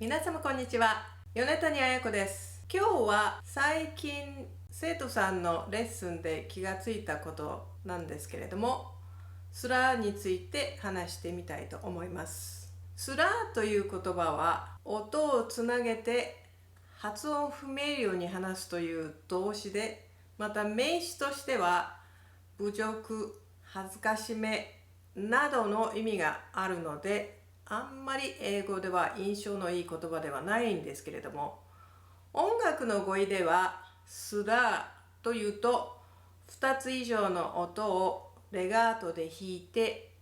皆様こんにちは。米谷彩子です。今日は最近生徒さんのレッスンで気がついたことなんですけれども、スラーについて話してみたいと思います。スラーという言葉は音をつなげて発音不明瞭に話すという動詞で、また名詞としては侮辱、恥ずかしめなどの意味があるので、あんまり英語では印象のいい言葉ではないんですけれども、音楽の語彙ではスラーというと2つ以上の音をレガートで弾いて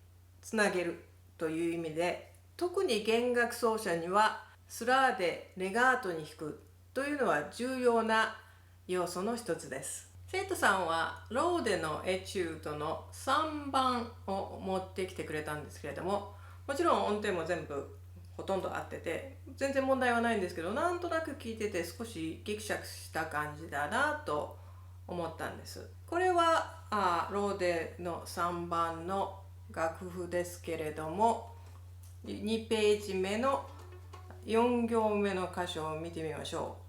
つなげるという意味で、特に弦楽奏者にはスラーでレガートに弾くというのは重要な要素の一つです。生徒さんはローデのエチュードの3番を持ってきてくれたんですけれども、もちろん音程も全部ほとんど合ってて全然問題はないんですけど、なんとなく聞いてて少しギクシャクした感じだなと思ったんです。これはローデの3番の楽譜ですけれども、2ページ目の4行目の箇所を見てみましょう。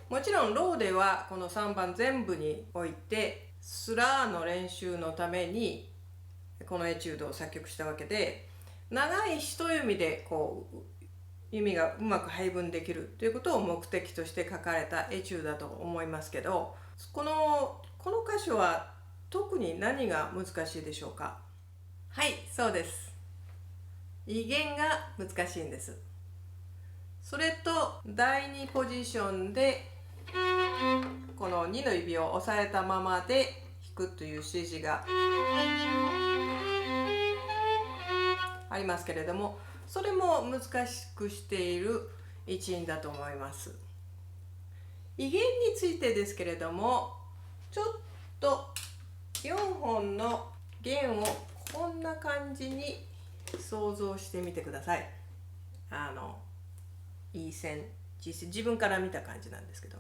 もちろんローではこの3番全部においてスラーの練習のためにこのエチュードを作曲したわけで、長い一読みで弓がうまく配分できるということを目的として書かれたエチュードだと思いますけど、この箇所は特に何が難しいでしょうか？はい、そうです。威厳が難しいんです。それと第2ポジションでこの2の指を押さえたままで弾くという指示がありますけれども、それも難しくしている一因だと思います。威厳についてですけれども、ちょっと4本の弦をこんな感じに想像してみてください。いい線、自分から見た感じなんですけど、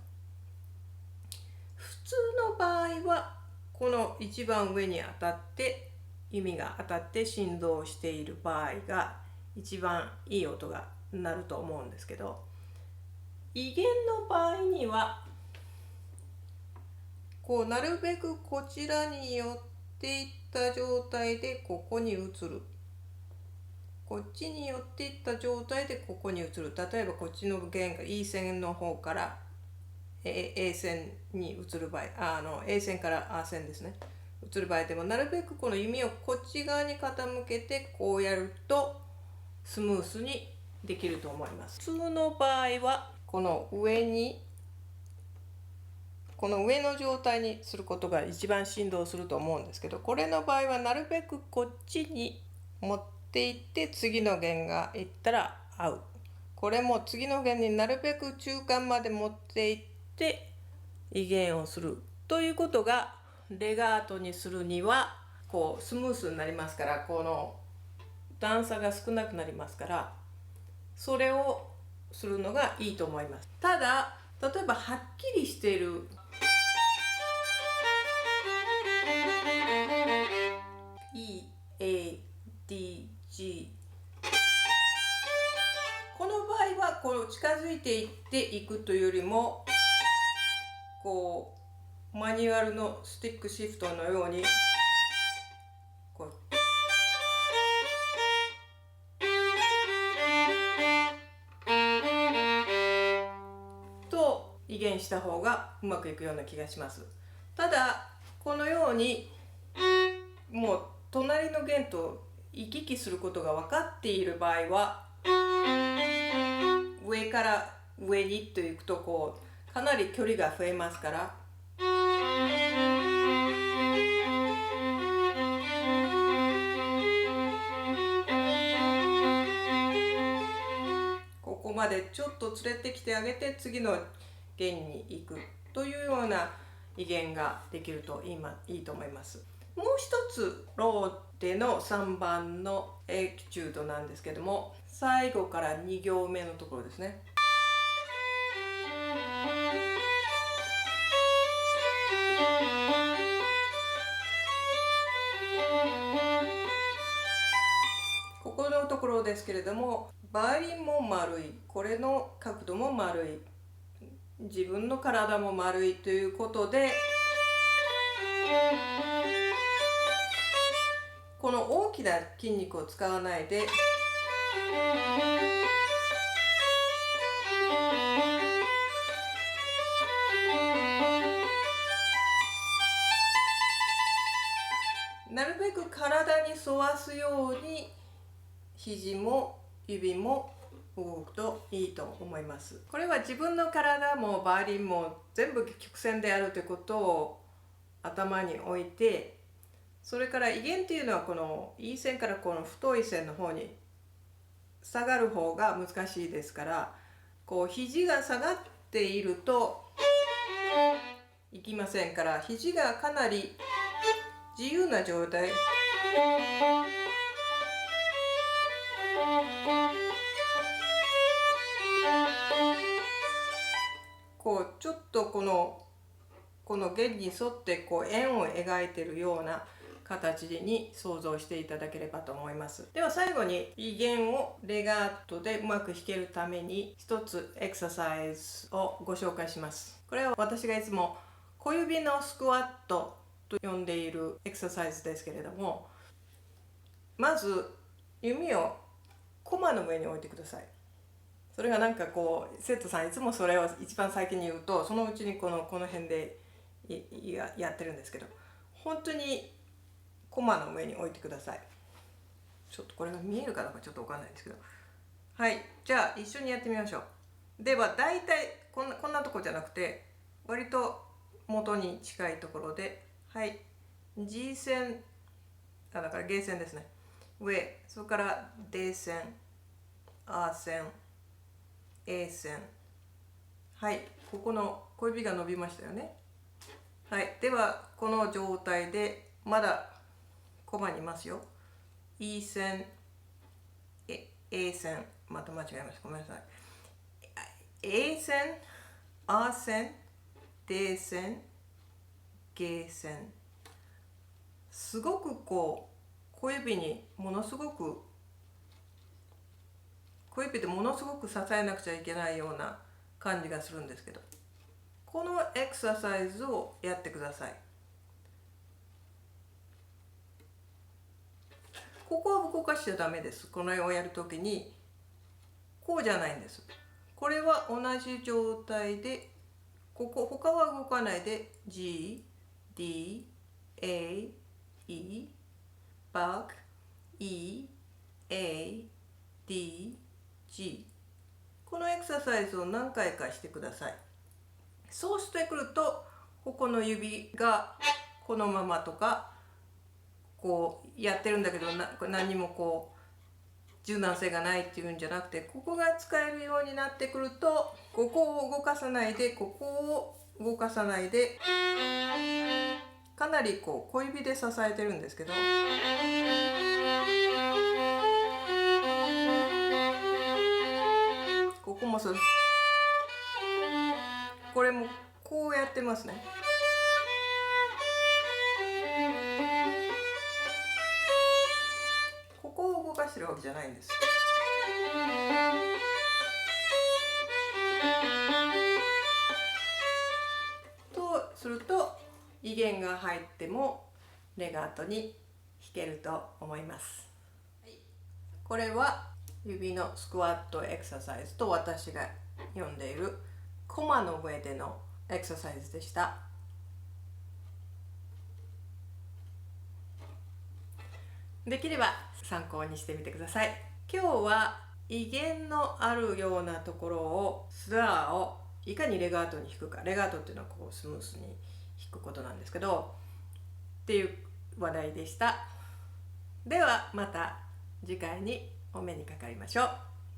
普通の場合はこの一番上に当たって弓が当たって振動している場合が一番いい音が鳴ると思うんですけど、威厳の場合にはなるべくこちらに寄っていった状態でここに移る、こっちに寄っていった状態でここに移る。例えばこっちの弦が E 線の方から A 線に移る場合、A 線から A 線ですね、移る場合でもなるべくこの弓をこっち側に傾けてこうやるとスムースにできると思います。普通の場合はこの上の状態にすることが一番振動すると思うんですけど、これの場合はなるべくこっちに持っていって次の弦がいったら合う。これも次の弦になるべく中間まで持っていって威厳をするということがレガートにするにはスムースになりますから、この段差が少なくなりますから、それをするのがいいと思います。ただ例えばはっきりしているE、A、D、G、この場合は近づいていっていくというよりもマニュアルのスティックシフトのように威厳した方がうまくいくような気がします。ただこのようにもう隣の弦と行き来することが分かっている場合は、上から上にといくとかなり距離が増えますから、ここまでちょっと連れてきてあげて次の弦に行くというような威厳ができるといいと思います。もう一つローデの3番のエチュードなんですけども、最後から2行目のところですね。ろですけれども、バイオリンも丸い、これの角度も丸い、自分の体も丸いということで、この大きな筋肉を使わないでなるべく体に沿わすように肘も指も動くといいと思います。これは自分の体もバイオリンも全部曲線であるということを頭に置いて、それから威厳っていうのはこのいい線からこの太い線の方に下がる方が難しいですから、こう肘が下がっているといきませんから、肘がかなり自由な状態、こうちょっとこの弦に沿ってこう円を描いているような形に想像していただければと思います。では最後に威厳をレガートでうまく弾けるために一つエクササイズをご紹介します。これは私がいつも小指のスクワットと呼んでいるエクササイズですけれども、まず弓をコマの上に置いてください。それがなんかこう生徒さんいつもそれを一番最近に言うと、そのうちにこの辺でやってるんですけど、本当にコマの上に置いてください。ちょっとこれが見えるかどうかちょっと分かんないんですけど、はい、じゃあ一緒にやってみましょう。ではだいたいこんなとこじゃなくて割と元に近いところで、はい、G 線だからゲー線ですね、上、それから D 線、A 線、A 線、はい、ここの小指が伸びましたよね。はい、ではこの状態でまだコマにいますよ。E 線、A 線、また間違えました、ごめんなさい。A 線、A 線、D 線、G 線。すごくこう小指にものすごく小指でものすごく支えなくちゃいけないような感じがするんですけど、このエクササイズをやってください。ここは動かしちゃダメです。この絵をやるときにこうじゃないんです。これは同じ状態で、他は動かないで G、D、A、E、バック、E、A、D、G。このエクササイズを何回かしてください。そうしてくると、ここの指がこのままとか、こうやってるんだけど何にもこう柔軟性がないっていうんじゃなくて、ここが使えるようになってくると、ここを動かさないで、ここを動かさないで、かなりこう小指で支えてるんですけど、ここもそう、これもこうやってますね。ここを動かしてるわけじゃないんです。とすると威厳が入ってもレガートに弾けると思います。これは指のスクワットエクササイズと私が呼んでいるコマの上でのエクササイズでした。できれば参考にしてみてください。今日は威厳のあるようなところを、スラーをいかにレガートに弾くか。レガートっていうのはこうスムースに弾くことなんですけど、っていう話題でした。ではまた次回にお目にかかりましょう。